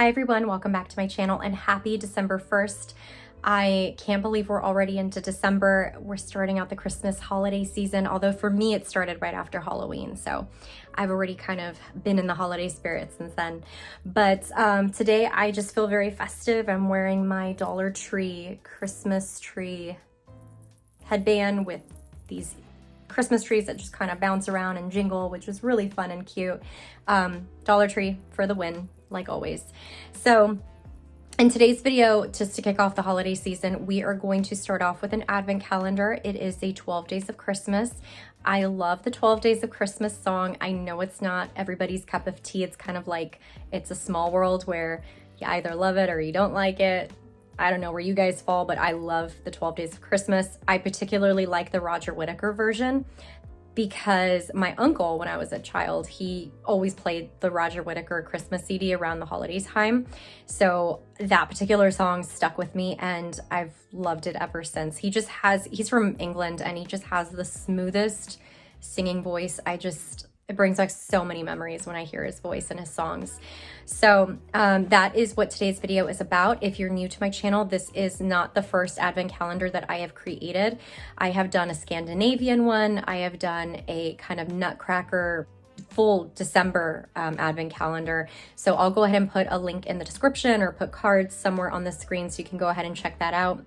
Hi everyone, welcome back to my channel and happy December 1st. I can't believe we're already into December. We're starting out the Christmas holiday season, although for me it started right after Halloween, so I've already kind of been in the holiday spirit since then. But today I just feel very festive. I'm wearing my Dollar Tree Christmas tree headband with these Christmas trees that just kind of bounce around and jingle, which is really fun and cute. Dollar Tree for the win, like always. So in today's video, just to kick off the holiday season, we are going to start off with an advent calendar. It is a 12 Days of Christmas. I love the 12 Days of Christmas song. I know it's not everybody's cup of tea. It's kind of like It's a Small World where you either love it or you don't like it. I don't know where you guys fall, but I love the 12 Days of Christmas. I particularly like the Roger Whittaker version because my uncle, when I was a child, he always played the Roger Whittaker Christmas CD around the holidays time. So that particular song stuck with me and I've loved it ever since. He's from England and he just has the smoothest singing voice. It brings back so many memories when I hear his voice and his songs. So that is what today's video is about. If you're new to my channel, this is not the first advent calendar that I have created. I have done a Scandinavian one. I have done a kind of nutcracker full December advent calendar. So I'll go ahead and put a link in the description or put cards somewhere on the screen so you can go ahead and check that out.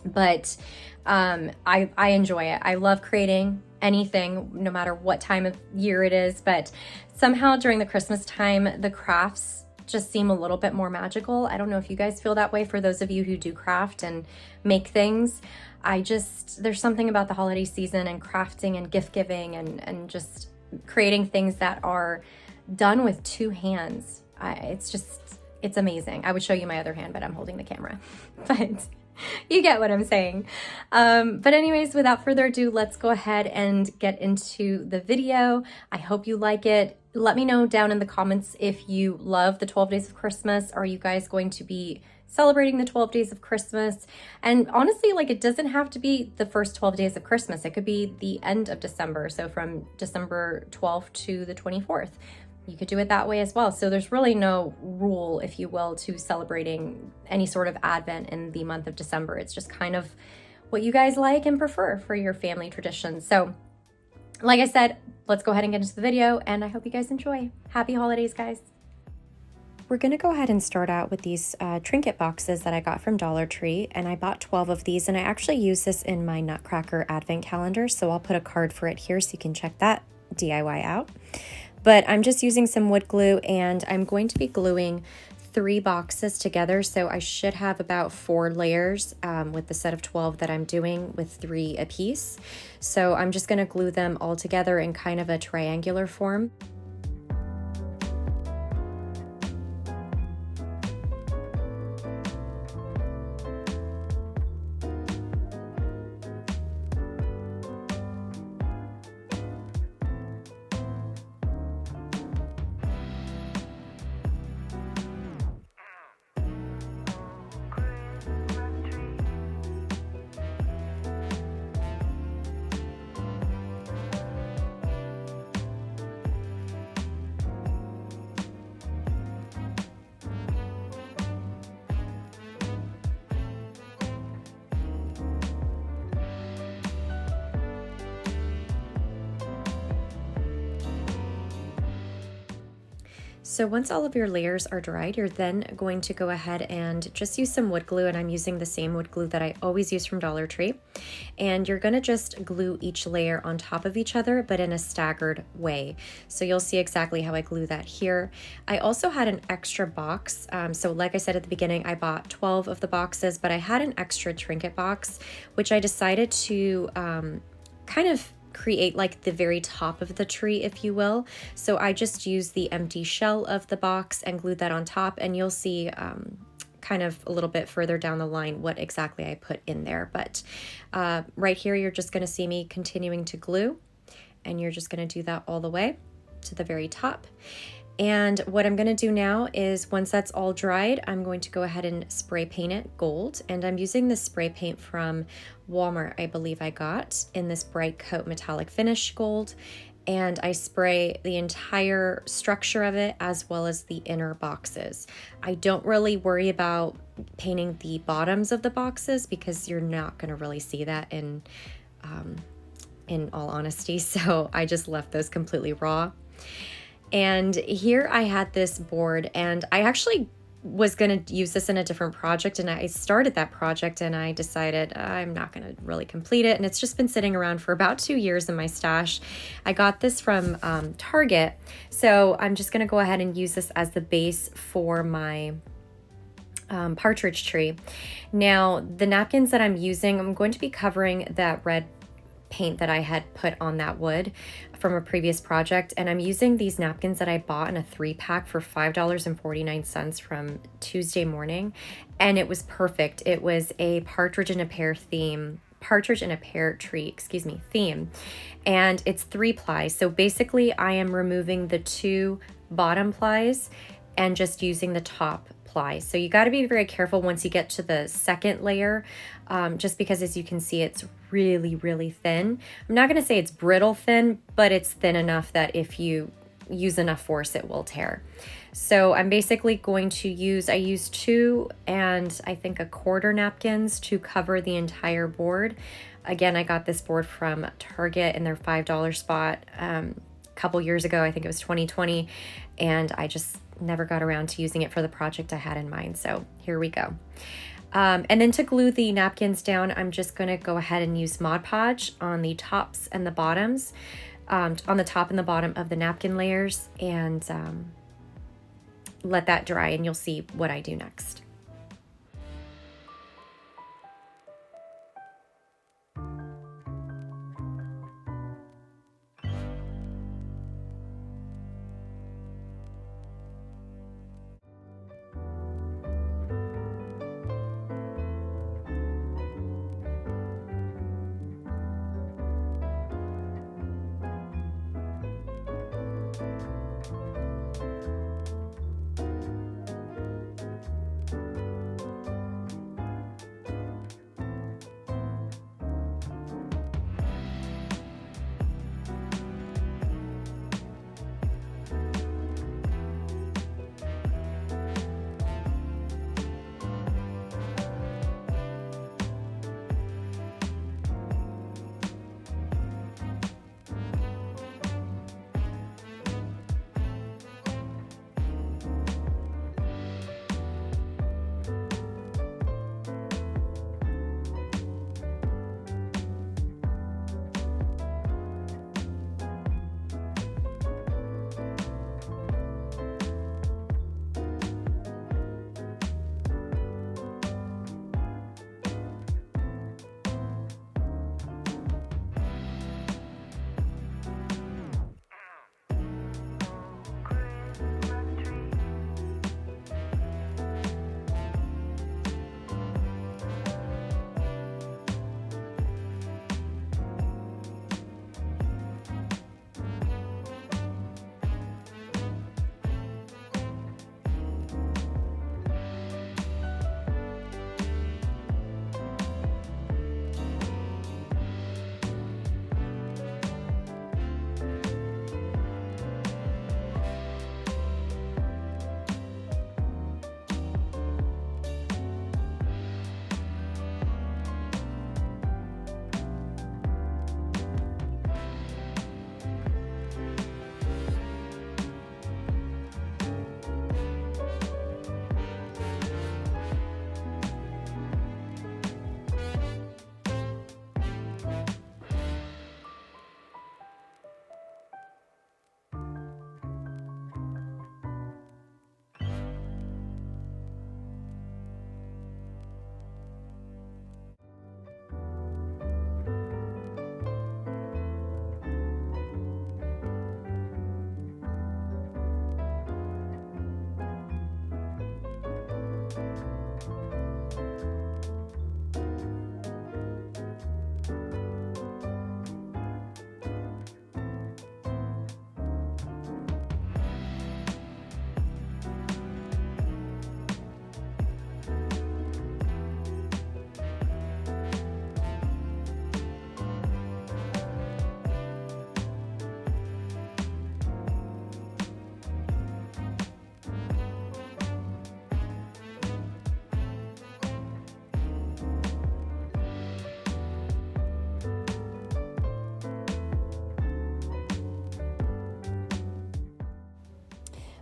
But I enjoy it. I love creating anything, no matter what time of year it is, but somehow during the Christmas time, the crafts just seem a little bit more magical. I don't know if you guys feel that way. For those of you who do craft and make things, there's something about the holiday season and crafting and gift giving and just creating things that are done with two hands. It's amazing. I would show you my other hand, but I'm holding the camera. But you get what I'm saying. But anyways, without further ado, let's go ahead and get into the video. I hope you like it. Let me know down in the comments if you love the 12 Days of Christmas. Are you guys going to be celebrating the 12 Days of Christmas? And honestly, like, it doesn't have to be the first 12 days of Christmas. It could be the end of December. So from December 12th to the 24th. You could do it that way as well. So there's really no rule, if you will, to celebrating any sort of Advent in the month of December. It's just kind of what you guys like and prefer for your family traditions. So like I said, let's go ahead and get into the video and I hope you guys enjoy. Happy holidays, guys. We're gonna go ahead and start out with these trinket boxes that I got from Dollar Tree, and I bought 12 of these, and I actually use this in my Nutcracker Advent calendar, so I'll put a card for it here so you can check that DIY out. But I'm just using some wood glue and I'm going to be gluing 3 boxes together. So I should have about 4 layers with the set of 12 that I'm doing with 3 apiece. So I'm just going to glue them all together in kind of a triangular form. So once all of your layers are dried, you're then going to go ahead and just use some wood glue, and I'm using the same wood glue that I always use from Dollar Tree. And you're gonna just glue each layer on top of each other, but in a staggered way. So you'll see exactly how I glue that here. I also had an extra box. So like I said at the beginning, I bought 12 of the boxes, but I had an extra trinket box, which I decided to kind of create like the very top of the tree, if you will. So I just used the empty shell of the box and glued that on top, and you'll see kind of a little bit further down the line what exactly I put in there. But right here, you're just going to see me continuing to glue, and you're just going to do that all the way to the very top. And what I'm going to do now is, once that's all dried, I'm going to go ahead and spray paint it gold. And I'm using this spray paint from Walmart, I believe I got, in this bright coat metallic finish gold. and I spray the entire structure of it as well as the inner boxes. I don't really worry about painting the bottoms of the boxes because you're not going to really see that in all honesty. So I just left those completely raw. And here I had this board, and I actually was going to use this in a different project, and I started that project and I decided I'm not going to really complete it, and it's just been sitting around for about 2 years in my stash. I got this from Target, so I'm just going to go ahead and use this as the base for my partridge tree. Now, the napkins that I'm using, I'm going to be covering that red paint that I had put on that wood from a previous project, and I'm using these napkins that I bought in a 3-pack for $5.49 from Tuesday Morning, and it was perfect. It was a partridge in a pear tree, theme, and it's 3-ply. So basically I am removing the 2 bottom plies and just using the top ply. So you got to be very careful once you get to the second layer, just because as you can see, it's really, really thin. I'm not going to say it's brittle thin, but it's thin enough that if you use enough force, it will tear. So I'm basically going to I used 2 and I think 1/4 napkins to cover the entire board. Again, I got this board from Target in their $5 spot a couple years ago. I think it was 2020, and I just never got around to using it for the project I had in mind. So here we go. And then to glue the napkins down, I'm just going to go ahead and use Mod Podge on the tops and the bottoms, on the top and the bottom of the napkin layers, and let that dry, and you'll see what I do next.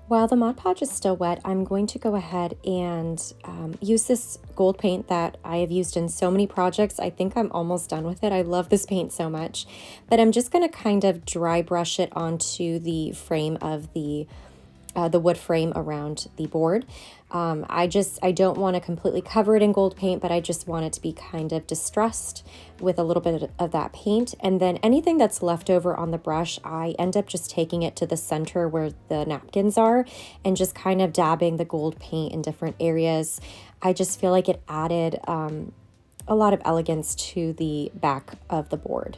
While the Mod Podge is still wet, I'm going to go ahead and use this gold paint that I have used in so many projects. I think I'm almost done with it. I love this paint so much, but I'm just going to kind of dry brush it onto the frame of the wood frame around the board. I don't want to completely cover it in gold paint, but I just want it to be kind of distressed with a little bit of that paint. And then anything that's left over on the brush, I end up just taking it to the center where the napkins are and just kind of dabbing the gold paint in different areas. I just feel like it added a lot of elegance to the back of the board.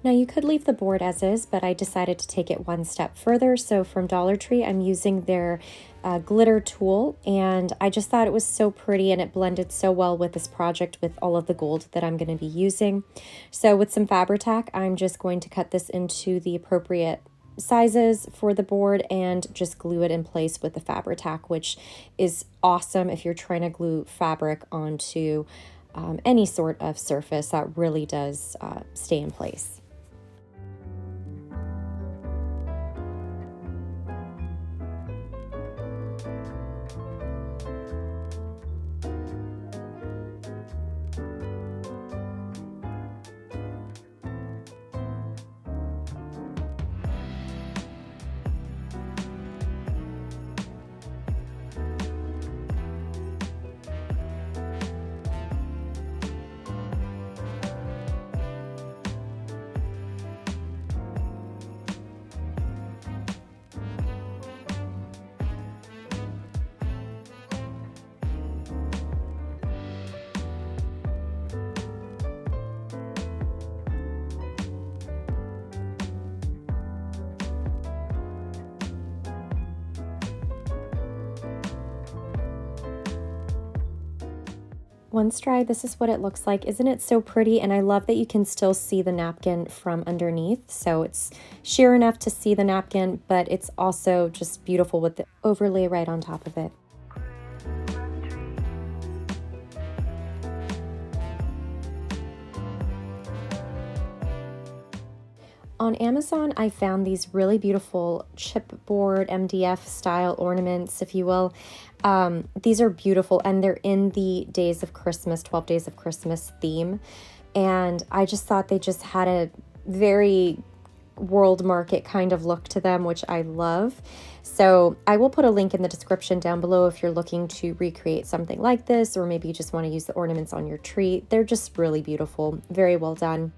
Now you could leave the board as is, but I decided to take it one step further. So from Dollar Tree, I'm using their glitter tool, and I just thought it was so pretty and it blended so well with this project with all of the gold that I'm going to be using. So with some Fabri-Tac, I'm just going to cut this into the appropriate sizes for the board and just glue it in place with the Fabri-Tac, which is awesome if you're trying to glue fabric onto any sort of surface. That really does stay in place. Once dry, this is what it looks like. Isn't it so pretty? And I love that you can still see the napkin from underneath. So it's sheer enough to see the napkin, but it's also just beautiful with the overlay right on top of it. On Amazon, I found these really beautiful chipboard MDF style ornaments, if you will. These are beautiful, and they're in the Days of Christmas, 12 Days of Christmas theme. And I just thought they just had a very world market kind of look to them, which I love. So I will put a link in the description down below if you're looking to recreate something like this, or maybe you just want to use the ornaments on your tree. They're just really beautiful, very well done.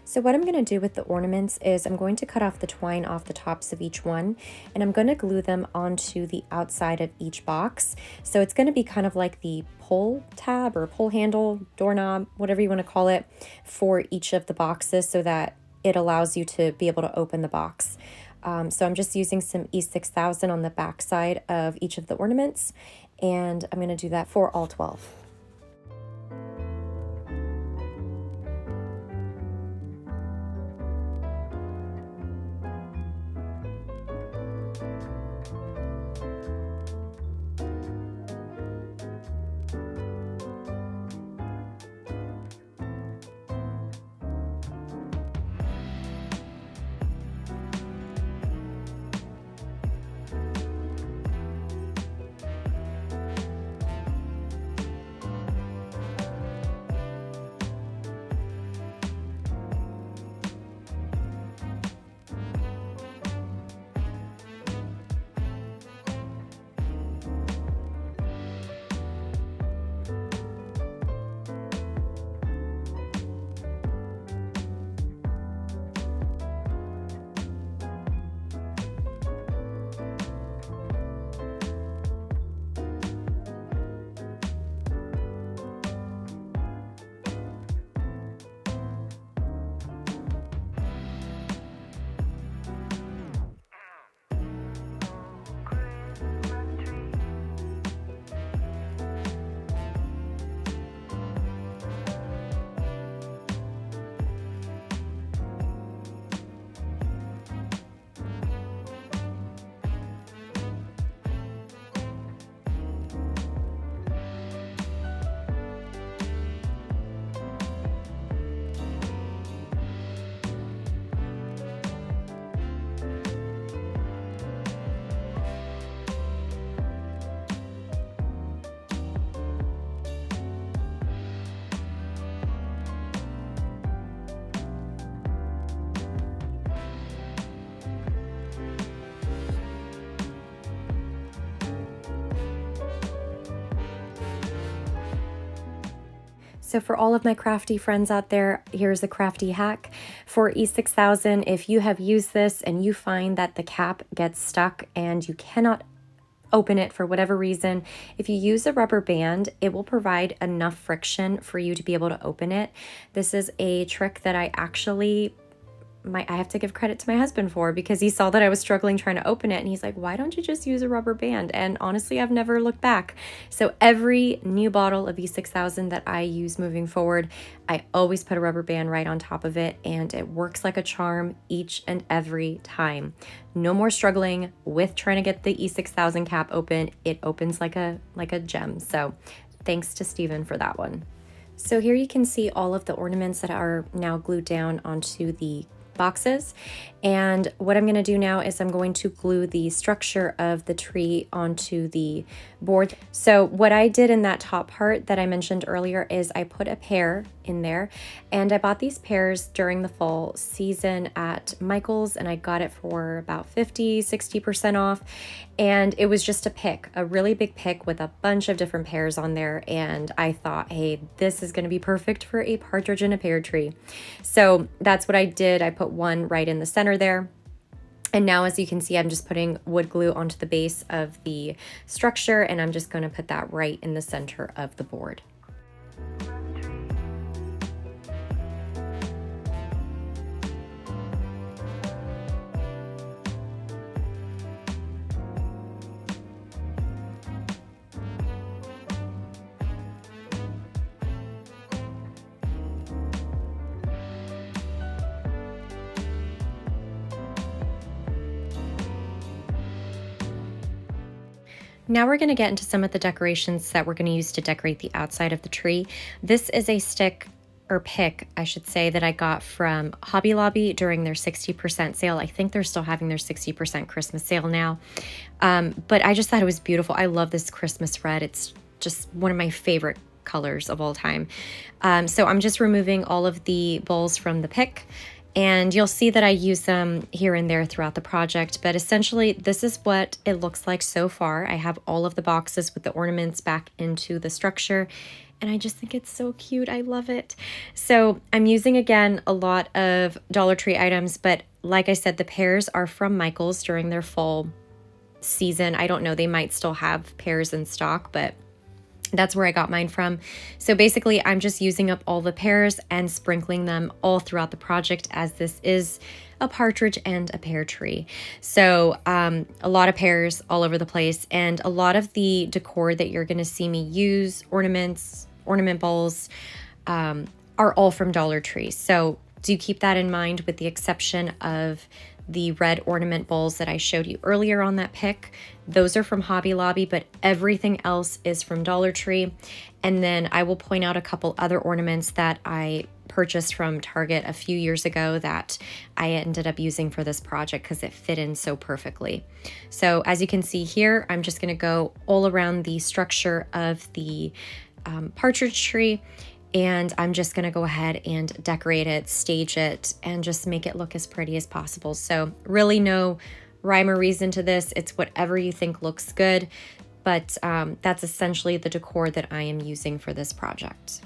So what I'm going to do with the ornaments is I'm going to cut off the twine off the tops of each one, and I'm going to glue them onto the outside of each box. So it's going to be kind of like the pull tab or pull handle, doorknob, whatever you want to call it, for each of the boxes so that it allows you to be able to open the box. So I'm just using some E6000 on the back side of each of the ornaments, and I'm going to do that for all 12. So for all of my crafty friends out there, here's a crafty hack for E6000. If you have used this and you find that the cap gets stuck and you cannot open it for whatever reason, if you use a rubber band, it will provide enough friction for you to be able to open it. This is a trick that I have to give credit to my husband for, because he saw that I was struggling trying to open it and he's like, why don't you just use a rubber band? And honestly, I've never looked back. So every new bottle of E6000 that I use moving forward, I always put a rubber band right on top of it, and it works like a charm each and every time. No more struggling with trying to get the E6000 cap open. It opens like a gem. So thanks to Steven for that one. So here you can see all of the ornaments that are now glued down onto the boxes. And what I'm going to do now is I'm going to glue the structure of the tree onto the board. So what I did in that top part that I mentioned earlier is I put a pear in there, and I bought these pears during the fall season at Michael's, and I got it for about 50-60% off. And it was just a really big pick with a bunch of different pears on there. And I thought, hey, this is going to be perfect for a partridge in a pear tree. So that's what I did. I put one right in the center there. And now, as you can see, I'm just putting wood glue onto the base of the structure, and I'm just going to put that right in the center of the board. Now we're going to get into some of the decorations that we're going to use to decorate the outside of the tree. This is a pick, I should say, that I got from Hobby Lobby during their 60% sale. I think they're still having their 60% Christmas sale now. But I just thought it was beautiful. I love this Christmas red. It's just one of my favorite colors of all time. So I'm just removing all of the balls from the pick. And you'll see that I use them here and there throughout the project, but essentially this is what it looks like so far. I have all of the boxes with the ornaments back into the structure, and I just think it's so cute. I love it. So I'm using, again, a lot of Dollar Tree items, but like I said, the pears are from Michael's during their fall season. I don't know, they might still have pears in stock, but that's where I got mine from. So basically, I'm just using up all the pears and sprinkling them all throughout the project, as this is a partridge and a pear tree. So a lot of pears all over the place, and a lot of the decor that you're going to see me use, ornaments, ornament balls, are all from Dollar Tree. So do keep that in mind, with the exception of the red ornament bowls that I showed you earlier on that pick. Those are from Hobby Lobby, but everything else is from Dollar Tree. And then I will point out a couple other ornaments that I purchased from Target a few years ago that I ended up using for this project because it fit in so perfectly. So as you can see here, I'm just going to go all around the structure of the partridge tree. And I'm just going to go ahead and decorate it, stage it, and just make it look as pretty as possible. So really no rhyme or reason to this. It's whatever you think looks good. But that's essentially the decor that I am using for this project.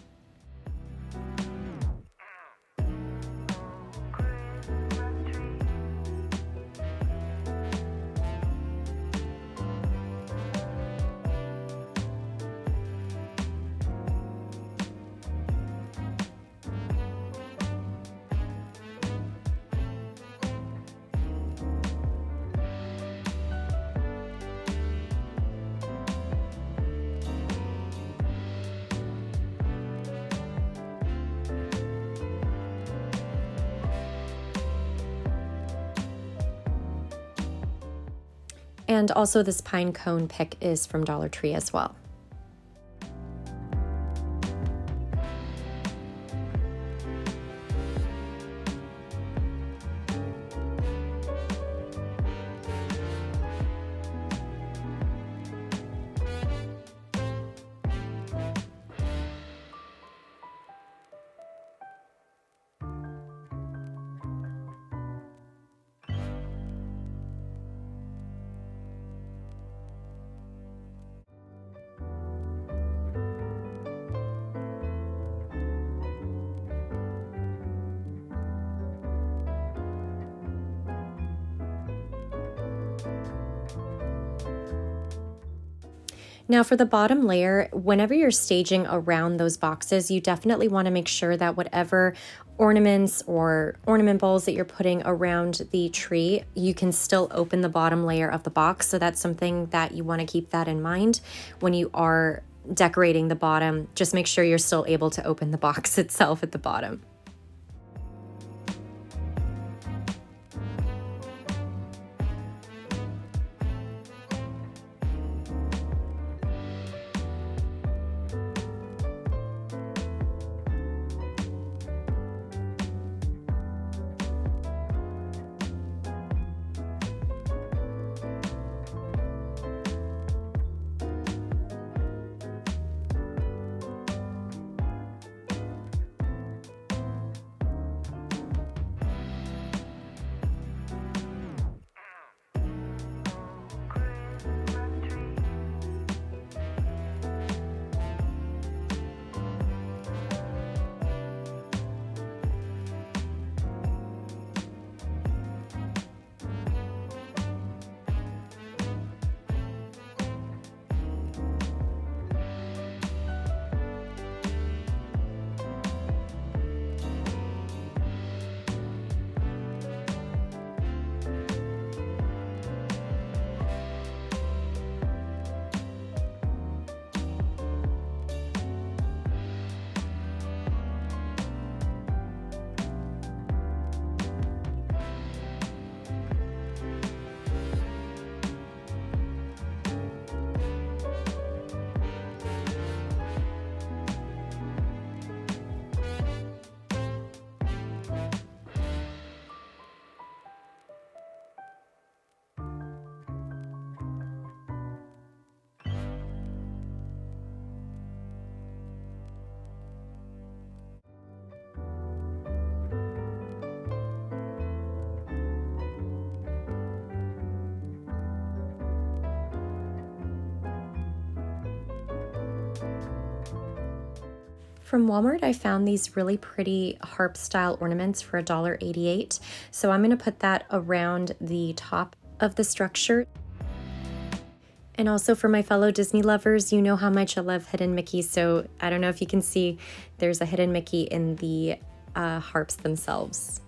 And also this pine cone pick is from Dollar Tree as well. Now for the bottom layer, whenever you're staging around those boxes, you definitely want to make sure that whatever ornaments or ornament balls that you're putting around the tree, you can still open the bottom layer of the box. So that's something that you want to keep that in mind when you are decorating the bottom. Just make sure you're still able to open the box itself at the bottom. From Walmart, I found these really pretty harp style ornaments for $1.88. So I'm going to put that around the top of the structure. And also for my fellow Disney lovers, you know how much I love hidden Mickey. So I don't know if you can see, there's a hidden Mickey in the harps themselves.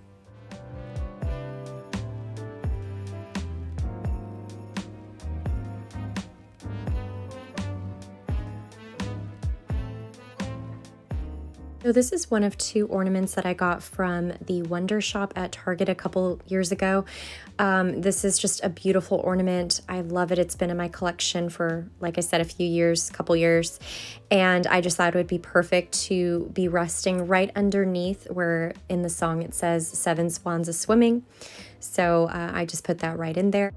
So this is one of 2 ornaments that I got from the Wonder Shop at Target a couple years ago. This is just a beautiful ornament. I love it. It's been in my collection for, like I said, couple years. And I just thought it would be perfect to be resting right underneath where in the song it says 7 swans a-swimming. So I just put that right in there.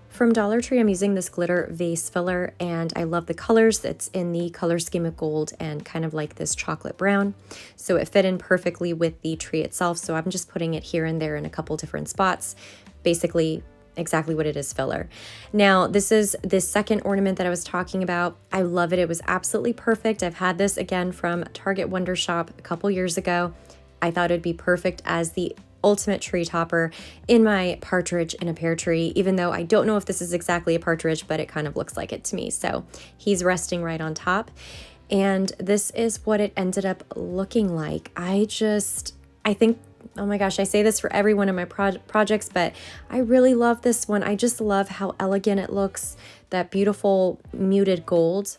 From Dollar Tree, I'm using this glitter vase filler, and I love the colors. It's in the color scheme of gold and kind of like this chocolate brown. So it fit in perfectly with the tree itself. So I'm just putting it here and there in a couple different spots, basically exactly what it is, filler. Now, this is this second ornament that I was talking about. I love it. It was absolutely perfect. I've had this again from Target Wonder Shop a couple years ago. I thought it'd be perfect as the ultimate tree topper in my Partridge in a Pear tree, even though I don't know if this is exactly a partridge, but it kind of looks like it to me. So he's resting right on top. And this is what it ended up looking like. I think, oh my gosh, I say this for every one of my projects, but I really love this one. I just love how elegant it looks, that beautiful muted gold.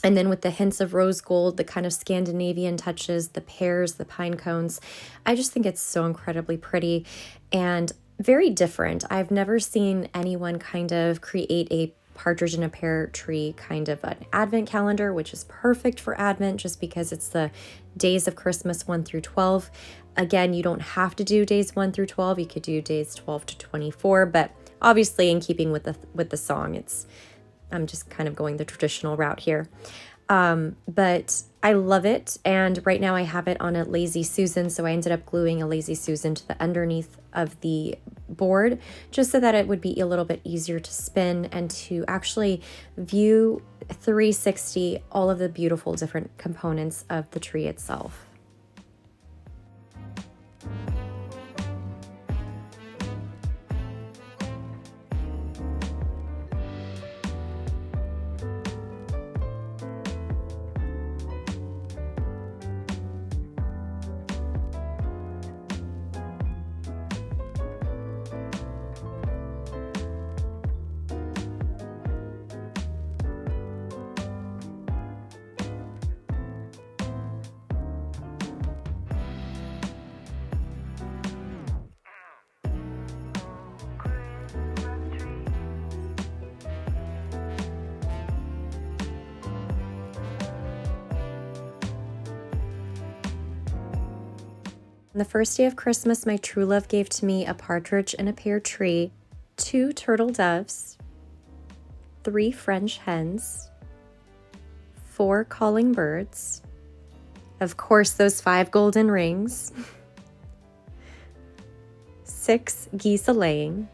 And then with the hints of rose gold, the kind of Scandinavian touches, the pears, the pine cones. I just think it's so incredibly pretty and very different. I've never seen anyone kind of create a Partridge in a Pear tree kind of an advent calendar, which is perfect for Advent just because it's the days of Christmas 1 through 12. Again, you don't have to do days 1 through 12. You could do days 12 to 24, but obviously in keeping with the song, I'm just kind of going the traditional route here. But I love it, and right now I have it on a Lazy Susan, so I ended up gluing a Lazy Susan to the underneath of the board just so that it would be a little bit easier to spin and to actually view 360 all of the beautiful different components of the tree itself. On the first day of Christmas, my true love gave to me a partridge in a pear tree, 2 turtle doves, 3 French hens, 4 calling birds, of course those 5 golden rings, 6 geese a-laying,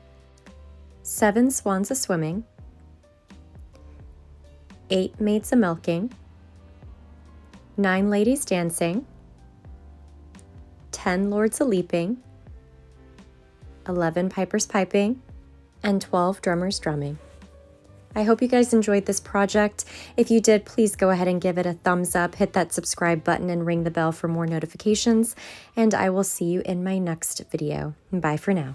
7 swans a-swimming, 8 maids a-milking, 9 ladies dancing, 10 lords a-leaping, 11 pipers piping, and 12 drummers drumming. I hope you guys enjoyed this project. If you did, please go ahead and give it a thumbs up, hit that subscribe button, and ring the bell for more notifications, and I will see you in my next video. Bye for now.